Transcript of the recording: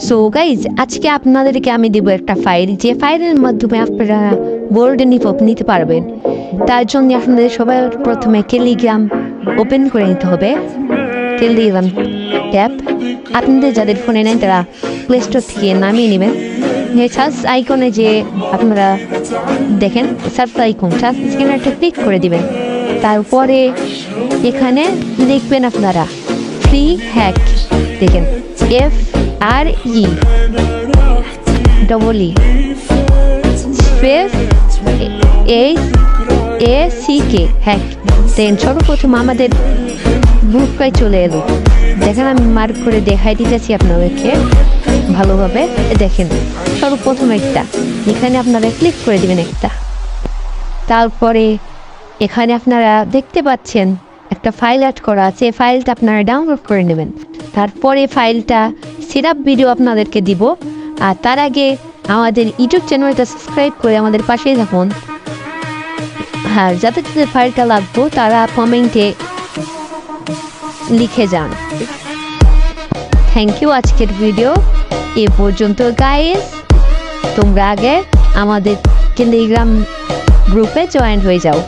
So guys, আজকে আপনাদেরকে আমি দেবো একটা ফাইল, যে ফাইলের মাধ্যমে আপনারা বোর্ডে নিতে পারবেন। তার জন্য আপনাদের সবাই প্রথমে টেলিগ্রাম ওপেন করে নিতে হবে। টেলিগ্রাম অ্যাপ আপনাদের যাদের ফোনে নেন তারা প্লে স্টোর থেকে নামিয়ে নেবেন। সার্চ আইকনে যে আপনারা দেখেন সার্চ আইকন, সার্চ স্ক্রিনে একটা ক্লিক করে দিবেন। তারপরে এখানে লিখবেন আপনারা ফ্রি হ্যাক, দেখেন FREEE স্পেস HACK হ্যাক। দেন সর্বপ্রথম আমাদের গ্রুপটায় চলে এলো। দেখেন আমি মার্ক করে দেখাই দিতেছি আপনাদেরকে ভালোভাবে। দেখেন সর্বপ্রথম একটা এখানে আপনারা ক্লিক করে দিবেন একটা। তারপরে এখানে আপনারা দেখতে পাচ্ছেন একটা ফাইল অ্যাড করা আছে, এই ফাইলটা আপনারা ডাউনলোড করে নেবেন। তারপরে ফাইলটা সেটআপ ভিডিও আপনাদেরকে দিব। আর তার আগে আমাদের ইউটিউব চ্যানেলটা সাবস্ক্রাইব করে আমাদের পাশেই থাকুন। হ্যাঁ, যাদের যাদের ফাইলটা লাগবে তারা কমেন্টে লিখে যান। Thank you. আজকের ভিডিও এ পর্যন্ত গাইস। তোমরা আগে আমাদের টেলিগ্রাম গ্রুপে জয়েন হয়ে যাও।